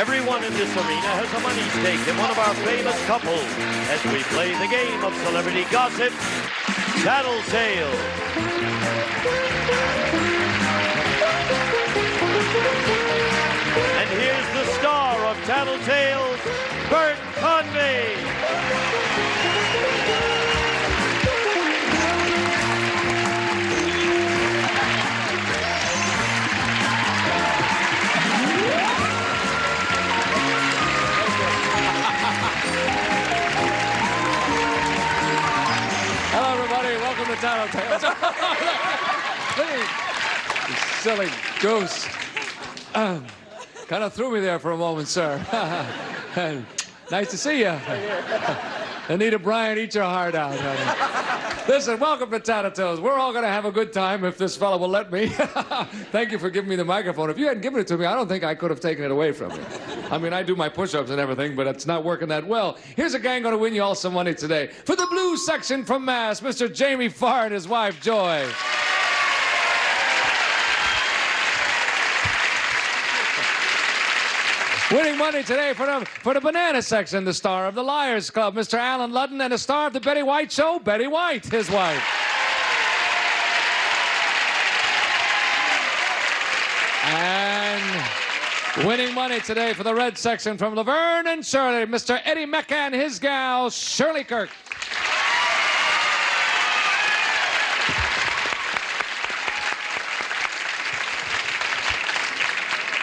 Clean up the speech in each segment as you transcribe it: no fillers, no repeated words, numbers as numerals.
Everyone in this arena has a money stake in one of our famous couples as we play the game of celebrity gossip, Tattletales. And here's the star of Tattletales, Bert Convey. Hello, everybody. Welcome to Tattletales. You silly goose. Kind of threw me there for a moment, sir. Nice to see you. Anita Bryant, eat your heart out, honey. Listen, welcome to Tattletales. We're all going to have a good time if this fellow will let me. Thank you for giving me the microphone. If you hadn't given it to me, I don't think I could have taken it away from you. I mean, I do my push-ups and everything, but it's not working that well. Here's a gang going to win you all some money today. For the blue section from Mass, Mr. Jamie Farr and his wife, Joy. Winning money today for the banana section, the star of the Liars Club, Mr. Alan Ludden, and the star of the Betty White Show, Betty White, his wife. And winning money today for the red section from Laverne and Shirley, Mr. Eddie Mecca and his gal, Shirley Kirk.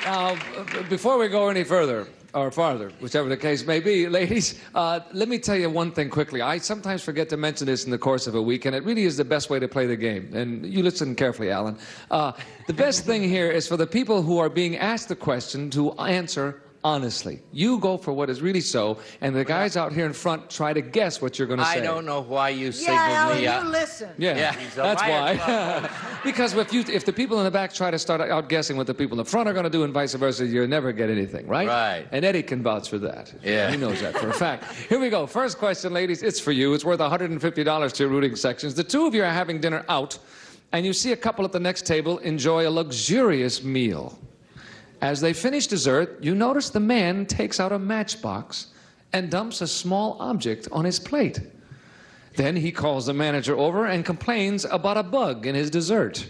Now, before we go any further, or farther, whichever the case may be, ladies, let me tell you one thing quickly. I sometimes forget to mention this in the course of a week, and it really is the best way to play the game. And you listen carefully, Alan. The best thing here is for the people who are being asked the question to answer honestly. You go for what is really so, and the guys out here in front try to guess what you're going to say. I don't know why you signaled me. Yeah, you listen. Yeah. That's why. Because if the people in the back try to start out guessing what the people in the front are going to do and vice versa, you'll never get anything, right? Right. And Eddie can vouch for that. Yeah. He knows that for a fact. Here we go. First question, ladies. It's for you. It's worth $150 to your rooting sections. The two of you are having dinner out, and you see a couple at the next table enjoy a luxurious meal. As they finish dessert, you notice the man takes out a matchbox and dumps a small object on his plate. Then he calls the manager over and complains about a bug in his dessert.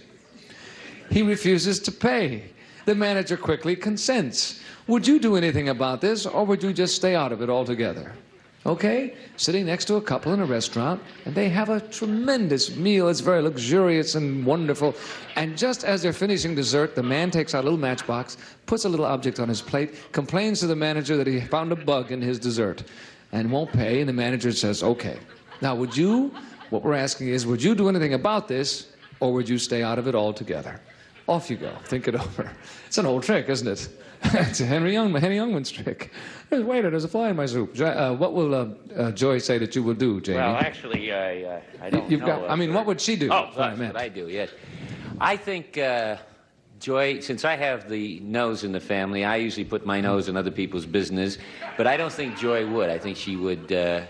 He refuses to pay. The manager quickly consents. Would you do anything about this, or would you just stay out of it altogether? Okay? Sitting next to a couple in a restaurant, and they have a tremendous meal. It's very luxurious and wonderful. And just as they're finishing dessert, the man takes out a little matchbox, puts a little object on his plate, complains to the manager that he found a bug in his dessert, and won't pay, and the manager says, okay. Now, what we're asking is, would you do anything about this, or would you stay out of it altogether? Off you go. Think it over. It's an old trick, isn't it? It's a Henry Youngman's trick. Wait, there's a fly in my soup. What will Joy say that you will do, Jamie? Well, actually, I don't know. I mean, what would she do? Oh, that's what I do, yes. I think, Joy, since I have the nose in the family, I usually put my nose in other people's business, but I don't think Joy would. I think she would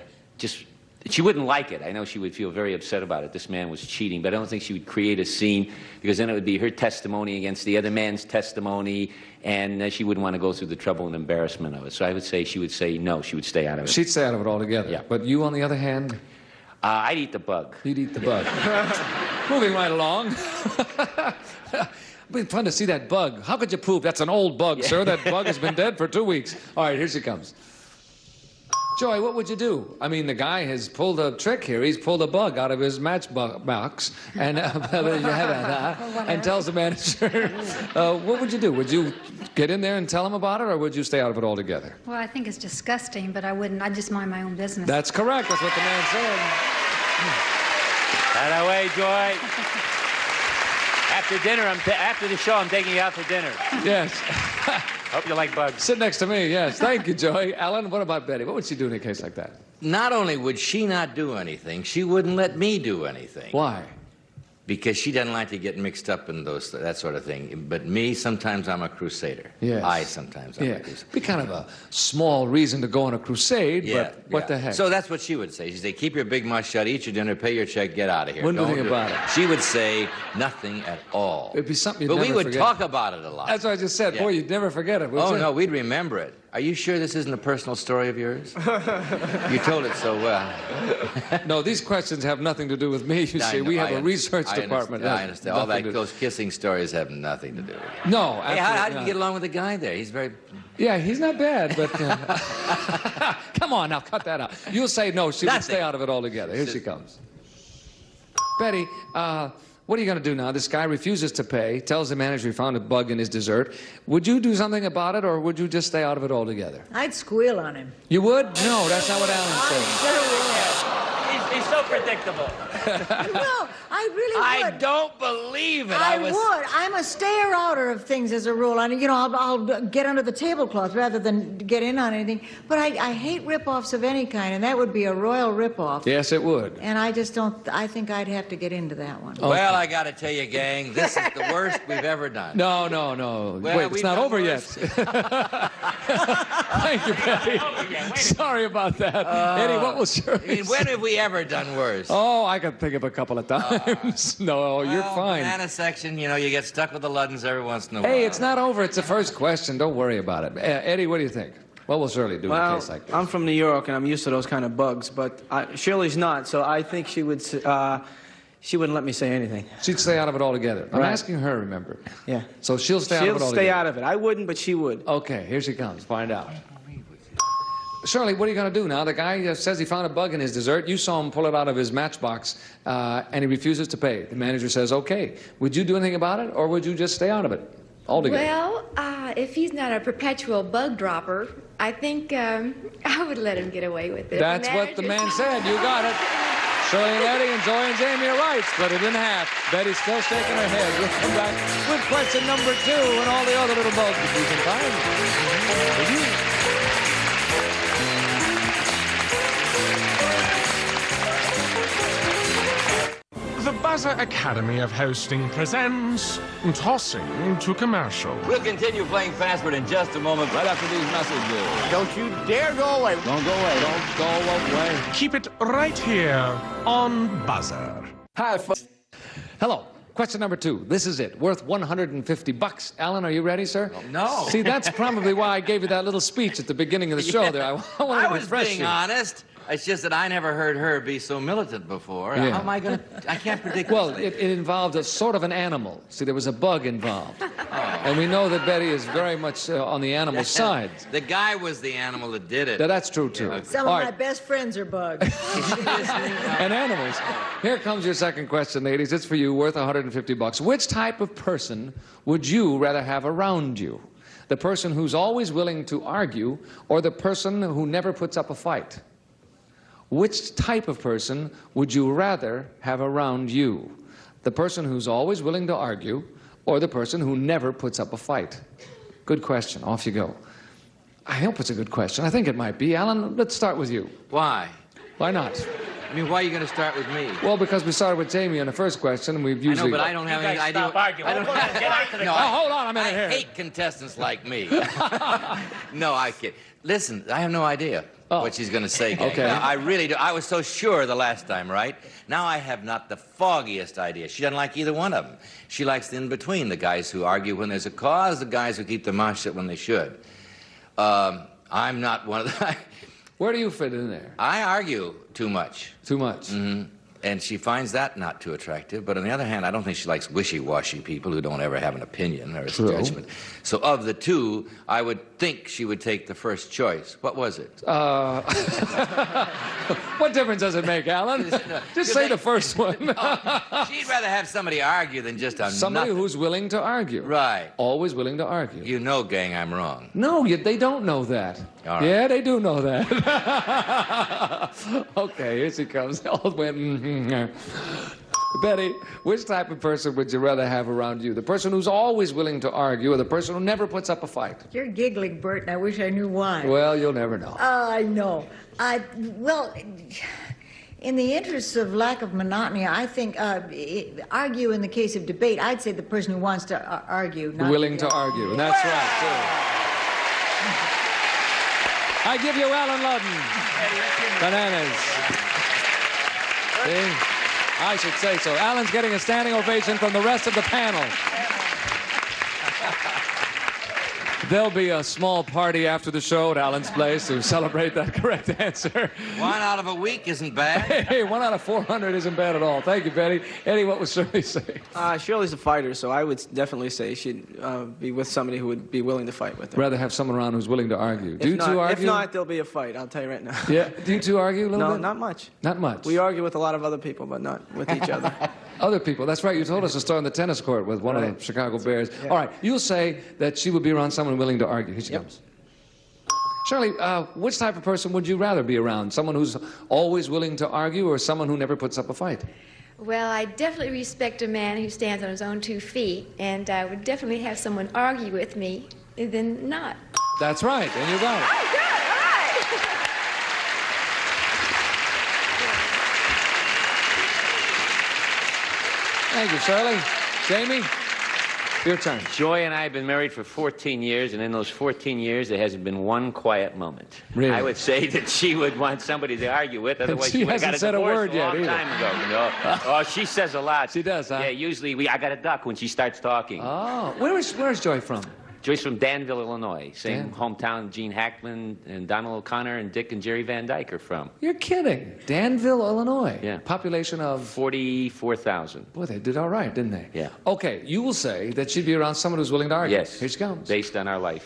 she wouldn't like it. I know she would feel very upset about it. This man was cheating, but I don't think she would create a scene, because then it would be her testimony against the other man's testimony, and she wouldn't want to go through the trouble and embarrassment of it. So I would say she would say no, she would stay out of it. She'd stay out of it altogether. Yeah. But you, on the other hand? I'd eat the bug. You'd eat the bug. Moving right along. Been fun to see that bug. How could you prove that's an old bug, sir? That bug has been dead for 2 weeks. All right, here she comes. Joy, what would you do? I mean, the guy has pulled a trick here. He's pulled a bug out of his matchbox and tells the manager, what would you do? Would you get in there and tell him about it, or would you stay out of it altogether? Well, I think it's disgusting, but I wouldn't. I'd just mind my own business. That's correct. That's what the man said. That away, Joy. After dinner, after the show, I'm taking you out for dinner. Yes. Hope you like bugs. Sit next to me, yes. Thank you, Joy. Alan, what about Betty? What would she do in a case like that? Not only would she not do anything, she wouldn't let me do anything. Why? Because she doesn't like to get mixed up in that sort of thing. But me, sometimes I'm a crusader. Yes. Sometimes I'm a crusader. Be kind of a small reason to go on a crusade, but what the heck? So that's what she would say. She'd say, keep your big mouth shut, eat your dinner, pay your check, get out of here. Wouldn't do anything about it. She would say nothing at all. It'd be something you'd But never we would forget. talk about it a lot. That's what I just said. Yeah. Boy, you'd never forget it, would you? Oh, no, we'd remember it. Are you sure this isn't a personal story of yours? You told it so well. No, these questions have nothing to do with me, you see. We have a research department. I understand. All those kissing stories have nothing to do with it. No, hey, how did you get along with the guy there? He's very... Yeah, he's not bad, but... Come on, now, cut that out. You'll say no, she would stay out of it altogether. Here she comes. Betty, what are you going to do now? This guy refuses to pay, tells the manager he found a bug in his dessert. Would you do something about it, or would you just stay out of it altogether? I'd squeal on him. You would? No, that's not what Alan said. He's so predictable. No, I really would. I don't believe it. I would. I'm a stayer-outer of things as a rule. And, you know, I'll get under the tablecloth rather than get in on anything. But I hate rip-offs of any kind, and that would be a royal rip-off. Yes, it would. And I just don't... I think I'd have to get into that one. Okay. Well, I got to tell you, gang, this is the worst we've ever done. No. Well, wait, it's not over yet. Thank you, Betty. Sorry about that. Eddie, what was yours? I mean, when have we ever done worse? Oh, I can think of a couple of times. No, you're fine. Banana section, you know, you get stuck with the Luddens every once in a while. Hey, it's not over. It's the first question. Don't worry about it. Eddie, what do you think? What will Shirley do in a case like this? I'm from New York, and I'm used to those kind of bugs, but Shirley's not, so I think she would... she wouldn't let me say anything. She'd stay out of it altogether. I'm Right. asking her, remember? Yeah. So she'll stay out of it altogether. She'll stay out of it. I wouldn't, but she would. Okay, here she comes. Find out. Shirley, what are you going to do now? The guy says he found a bug in his dessert. You saw him pull it out of his matchbox, and he refuses to pay. The manager says, okay. Would you do anything about it, or would you just stay out of it altogether? Well, if he's not a perpetual bug dropper, I think I would let him get away with it. That's what the man said. You got it. Shirley and Eddie and Joy and Jamie are right. Split it in half. Betty's still shaking her head. We'll come back with question number 2 and all the other little bugs that we can find. With you. The Buzzer Academy of Hosting presents Tossing to Commercial. We'll continue playing fast-food in just a moment, right after these messages. Don't you dare go away. Don't go away. Don't go away. Keep it right here on Buzzer. Hi, folks. Hello. Question number 2. This is it. Worth $150. Alan, are you ready, sir? No. See, that's probably why I gave you that little speech at the beginning of the show there. I wanted to was refresh being you. honest. It's just that I never heard her be so militant before. Yeah. How am I going to... I can't predict Well, this it involved a sort of an animal. See, there was a bug involved. And we know that Betty is very much on the animal side. The guy was the animal that did it. Now, that's true, too. Some All of my right. best friends are bugs. And animals. Here comes your second question, ladies. It's for you, worth $150. Which type of person would you rather have around you? The person who's always willing to argue, or the person who never puts up a fight? Which type of person would you rather have around you? The person who's always willing to argue, or the person who never puts up a fight? Good question. Off you go. I hope it's a good question. I think it might be. Alan, let's start with you. Why? Why not? I mean, why are you going to start with me? Well, because we started with Jamie on the first question, and we've usually... I know, but I don't have any idea... Stop arguing. I don't Get out to the no, hold on a minute I here. hate contestants like me. No, I kid. Listen, I have no idea what she's going to say, gang. Okay. Now, I really do. I was so sure the last time, right? Now I have not the foggiest idea. She doesn't like either one of them. She likes the in-between, the guys who argue when there's a cause, the guys who keep their mouth shut when they should. I'm not one of the... Where do you fit in there? I argue too much. Too much. Mm-hmm. And she finds that not too attractive. But on the other hand, I don't think she likes wishy-washy people who don't ever have an opinion or a judgment. So of the two, I would think she would take the first choice. What was it? What difference does it make, Alan? Just say the first one. She'd rather have somebody argue than just a Somebody nothing. who's willing to argue. Right. Always willing to argue. You know, gang, I'm wrong. No, they don't know that. All right. Yeah, they do know that. Okay, here she comes. All went, Betty, which type of person would you rather have around you? The person who's always willing to argue, or the person who never puts up a fight? You're giggling, Bert, and I wish I knew why. Well, you'll never know. I know. Well, in the interests of lack of monotony, I think argue in the case of debate, I'd say the person who wants to argue. Not Willing to argue. And that's right, too. I give you Alan Ludden. Bananas. See? I should say so. Alan's getting a standing ovation from the rest of the panel. There'll be a small party after the show at Alan's place to celebrate that correct answer. 1 out of a week isn't bad. Hey, 1 out of 400 isn't bad at all. Thank you, Betty. Eddie, what would Shirley say? Shirley's a fighter, so I would definitely say she'd be with somebody who would be willing to fight with her. Rather have someone around who's willing to argue. Do you two argue? If not, there'll be a fight, I'll tell you right now. Yeah. Do you two argue a little bit? No, not much. Not much. We argue with a lot of other people, but not with each other. Other people. That's right. You told us a story on the tennis court with one of the Chicago Bears. Yeah. All right. You'll say that she would be around someone willing to argue. Here she comes. Shirley, which type of person would you rather be around? Someone who's always willing to argue or someone who never puts up a fight? Well, I definitely respect a man who stands on his own 2 feet, and I would definitely have someone argue with me than not. That's right. And you got it. Oh, good. All right. Thank you, Shirley. Jamie, your turn. Joy and I have been married for 14 years, and in those 14 years, there hasn't been one quiet moment. Really? I would say that she would want somebody to argue with, otherwise she she would have got a hasn't said a divorce word a yet long either. time ago, you know. Oh, she says a lot. She does, huh? Yeah, usually I got to duck when she starts talking. Oh, where's Joy from? Joy's from Danville, Illinois. Same hometown Gene Hackman and Donald O'Connor and Dick and Jerry Van Dyke are from. You're kidding. Danville, Illinois. Yeah. Population of? 44,000. Boy, they did all right, didn't they? Yeah. Okay, you will say that she'd be around someone who's willing to argue. Yes. Here she comes. Based on our life.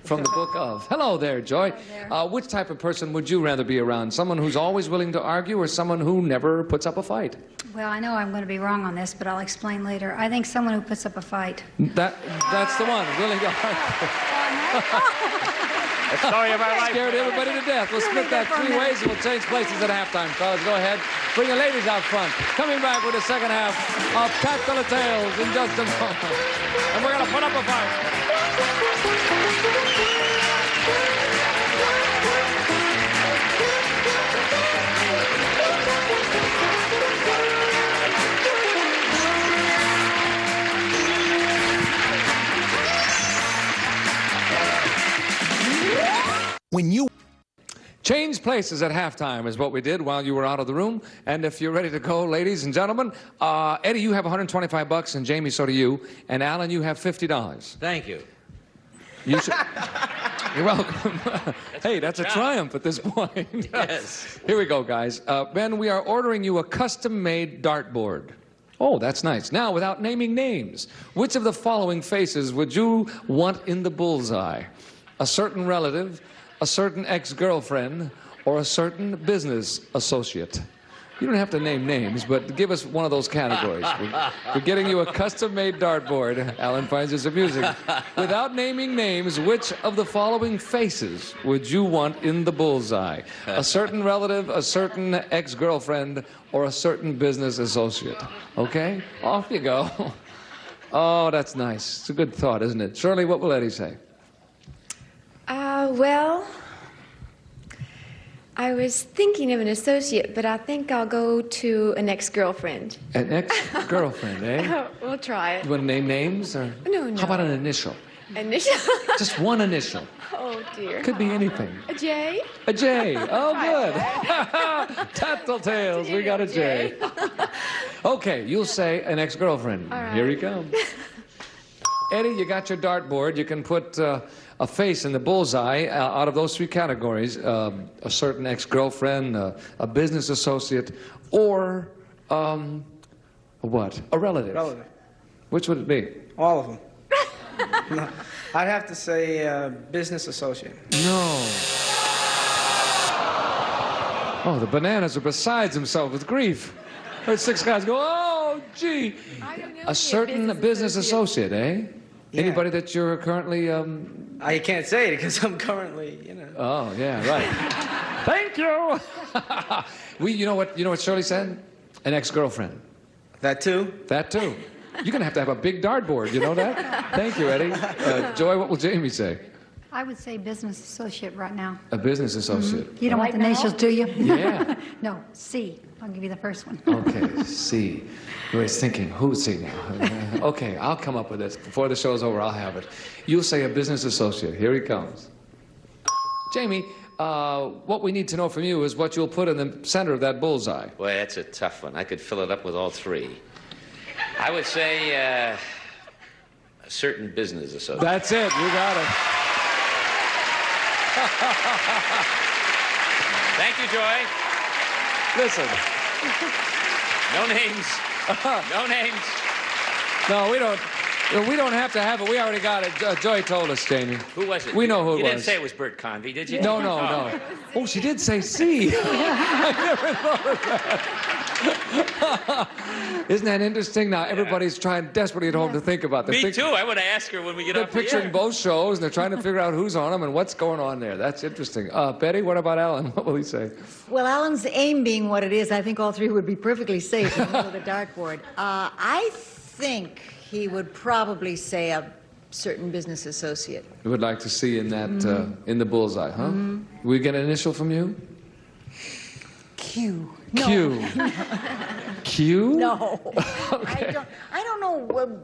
From the book of. Hello there, Joy. Which type of person would you rather be around? Someone who's always willing to argue or someone who never puts up a fight? Well, I know I'm going to be wrong on this, but I'll explain later. I think someone who puts up a fight. That's the one, willing to argue. The story of our life. Scared everybody to death. We'll split that 3 ways and we'll change places at halftime. Fellas, go ahead. Bring the ladies out front. Coming back with the second half of Tattletales in just a moment. And we're going to put up a fight. When you Change places at halftime is what we did while you were out of the room. And if you're ready to go, ladies and gentlemen, Eddie, you have $125, and Jamie, so do you. And Alan, you have $50. Thank you. You should... You're welcome. Hey, that's a triumph at this point. Yes. Here we go, guys. Ben, we are ordering you a custom-made dartboard. Oh, that's nice. Now, without naming names, which of the following faces would you want in the bullseye? A certain relative, a certain ex-girlfriend, or a certain business associate? You don't have to name names, but give us one of those categories. We're getting you a custom-made dartboard. Alan finds this amusing. Without naming names, which of the following faces would you want in the bullseye? A certain relative, a certain ex-girlfriend, or a certain business associate? Okay? Off you go. Oh, that's nice. It's a good thought, isn't it? Shirley, what will Eddie say? Well, I was thinking of an associate, but I think I'll go to an ex-girlfriend. An ex-girlfriend, eh? We'll try it. You want to name names? Or? No. How about an initial? Initial? Just one initial. Oh, dear. Could be anything. A J? A J. Oh, good. Tattletales. We got a J. Okay, you'll say an ex-girlfriend. All right. Here he comes. Eddie, you got your dartboard. You can put a face in the bullseye out of those 3 categories. A certain ex-girlfriend, a business associate, or what? A relative. Relative. Which would it be? All of them. No, I'd have to say business associate. No. Oh, the bananas are beside himself with grief. Heard 6 guys go, oh, gee. I don't know. A certain business associate, eh? Yeah. Anybody that you're currently, I can't say it because I'm currently, you know. Oh, yeah, right. Thank you. You know what Shirley said? An ex-girlfriend. That too? That too. You're going to have a big dartboard, you know that? Thank you, Eddie. Joy, what will Jamie say? I would say business associate right now. A business associate. You don't want the initials, do you? Yeah. No, C. I'll give you the first one. Okay, C. He's thinking, who's C now? Okay, I'll come up with this. Before the show's over, I'll have it. You'll say a business associate. Here he comes. Jamie, what we need to know from you is what you'll put in the center of that bullseye. Boy, that's a tough one. I could fill it up with all 3. I would say A certain business associate. That's it. You got it. Thank you, Joy. Listen. No names. No names. No, we don't. We don't have to have it. We already got it. Joy told us, Jamie. Who was it? We know who it was. You didn't say it was Bert Convy, did you? No, no, no. Oh, she did say C. I never thought of that. Isn't that interesting? Now everybody's trying desperately at home to think about Me too. I want to ask her when we get They're off the picturing air. both shows, and they're trying to figure out who's on them and what's going on there. That's interesting. Betty, what about Alan? What will he say? Well, Alan's aim being what it is, I think all three would be perfectly safe in the middle of the dartboard. I think he would probably say a certain business associate. We would like to see in that in the bullseye, huh? We get an initial from you? Q. Q. Q? No. Okay. I don't know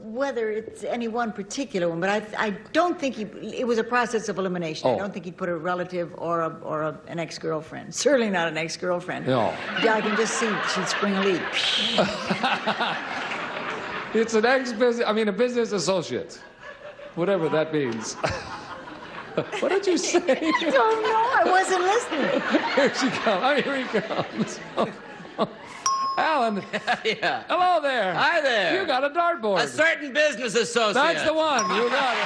whether it's any one particular one, but I don't think it was a process of elimination. Oh. I don't think he'd put a relative or an ex-girlfriend. Certainly not an ex-girlfriend. No. Yeah, I can just see she'd spring a leak. It's an ex-business, a business associate. Whatever that means. What did you say? I don't know. I wasn't listening. Here she comes. Oh, here he comes. Alan. Yeah. Hello there. Hi there. You got a dartboard. A certain business associate. That's the one. You got it.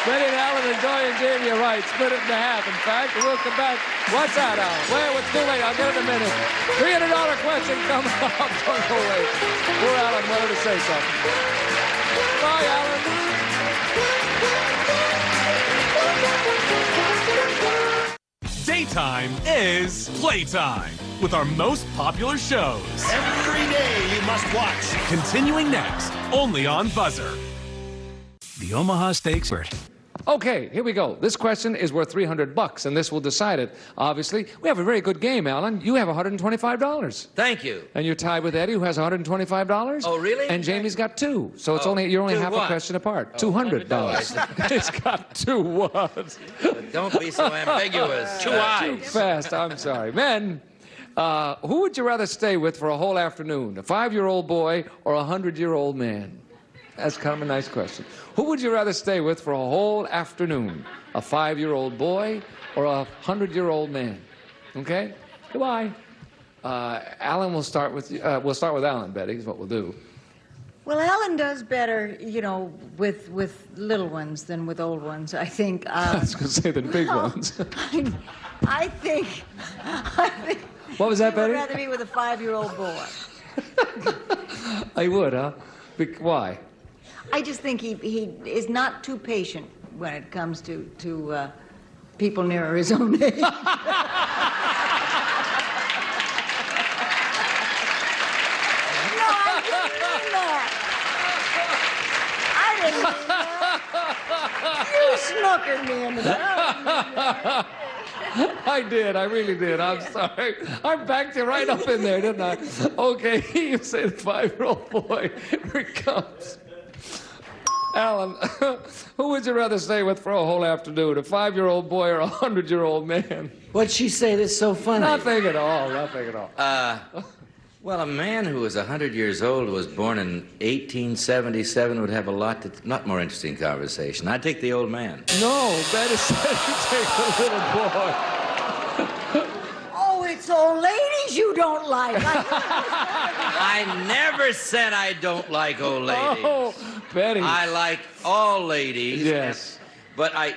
Betty and Alan and Joy and Jamie are right. Split it in half, in fact. We'll come back. What's that, Alan? Well, it's too late. I'll get it in a minute. $300 question coming up. Don't go away. Poor Alan wanted to say something. Bye, Alan. Daytime is playtime with our most popular shows. Every day you must watch. Continuing next, only on Buzzer. The Omaha Steaks. Okay, here we go. This question is worth $300, and this will decide it. Obviously, we have a very good game, Alan. You have $125. Thank you. And you're tied with Eddie, who has $125. Oh, really? And Jamie's got two. So it's you're only half a question apart. $200. It's got two what? Don't be so ambiguous. Two eyes. Too fast. I'm sorry. Men, who would you rather stay with for a whole afternoon? A 5-year-old boy or a 100-year-old man? That's kind of a nice question. Who would you rather stay with for a whole afternoon? A 5-year-old boy or a 100-year-old man? Okay? Goodbye. Alan, we'll start with Alan, Betty, is what we'll do. Well, Alan does better, with little ones than with old ones, I think. I was going to say the big ones. I think. What was that, Betty? I'd rather be with a 5-year-old boy. I would, huh? Why? I just think he is not too patient when it comes to people nearer his own age. No, I didn't mean that. You snookered me into that. I did. I really did. I'm sorry. I backed you right up in there, didn't I? Okay, you say the 5-year-old boy. Here it comes. Alan, who would you rather stay with for a whole afternoon, a 5-year-old boy or a 100-year-old man? What'd she say that's so funny? Nothing at all. Nothing at all. Well, a man who was 100 years old, was born in 1877, would have a lot more interesting conversation. I'd take the old man. No, Betty said you take the little boy. Oh, it's old ladies you don't like. I never said I don't like old ladies. Oh, Betty. I like all ladies. Yes. But I...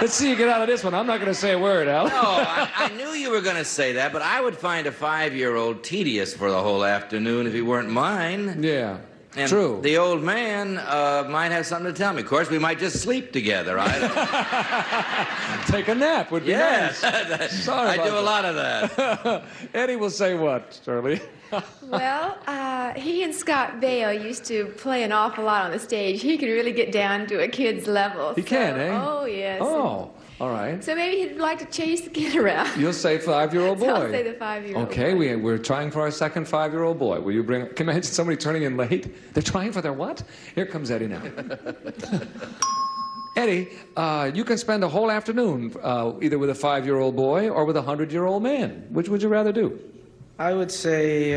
Let's see you get out of this one. I'm not going to say a word, Al. No, I knew you were going to say that, but I would find a 5-year-old tedious for the whole afternoon if he weren't mine. Yeah, and true. The old man might have something to tell me. Of course, we might just sleep together. Take a nap would be yes. nice. Sorry I about do a lot of that. Eddie will say what, Shirley? Well, he and Scott Baio used to play an awful lot on the stage. He could really get down to a kid's level. He can, eh? Oh, yes. Oh, all right. So maybe he'd like to chase the kid around. You'll say 5-year-old boy. So I'll say the 5-year-old Okay, boy. we're trying for our second 5-year-old boy. Will you bring... Can you imagine somebody turning in late? They're trying for their what? Here comes Eddie now. Eddie, you can spend a whole afternoon either with a 5-year-old boy or with a 100-year-old man. Which would you rather do? I would say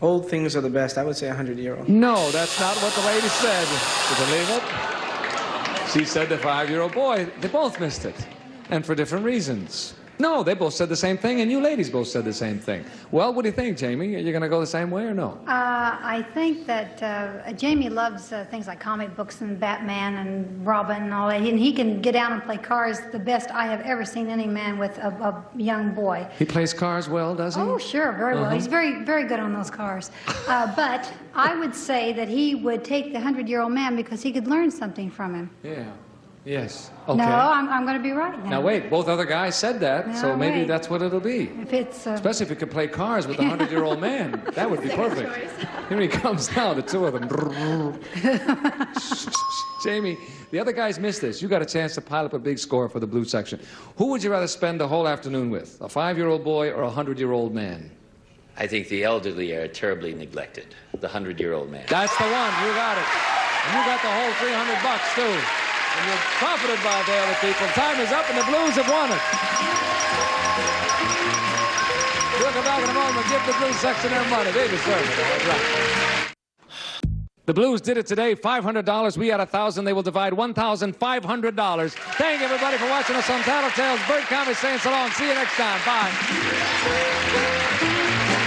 Old things are the best. I would say 100-year-old. No, that's not what the lady said. You believe it? She said the 5-year-old boy. They both missed it. And for different reasons. No, they both said the same thing, and you ladies both said the same thing. Well, what do you think, Jamie? Are you going to go the same way or no? I think that Jamie loves things like comic books and Batman and Robin and all that. And he can get out and play cards the best I have ever seen any man with a young boy. He plays cards well, does he? Oh, sure, very well. He's very, very good on those cars. But I would say that he would take the 100-year-old man because he could learn something from him. Yeah. Yes. Okay. No, I'm going to be right now. Now wait, both other guys said that, Now, so maybe wait. that's what it'll be. If it's Especially if he could play cards with a 100-year-old man. That would be perfect. Here he comes now, the two of them. Jamie, the other guys missed this. You got a chance to pile up a big score for the blue section. Who would you rather spend the whole afternoon with? A 5-year-old boy or a 100-year-old man? I think the elderly are terribly neglected. The 100-year-old man. That's the one. You got it. And you got the whole $300 too. And you're profited by the other people. Time is up and the Blues have won it. We'll come back in a moment and give the Blues section their money. They deserve it. All right. The Blues did it today. $500. We had $1,000. They will divide $1,500. Thank everybody for watching us on Tattletales. Bert Conway saying so long. See you next time. Bye.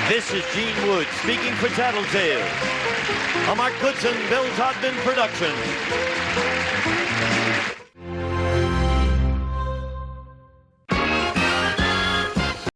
This is Gene Wood speaking for Tattletales. A Mark Goodson, Bill Todman production.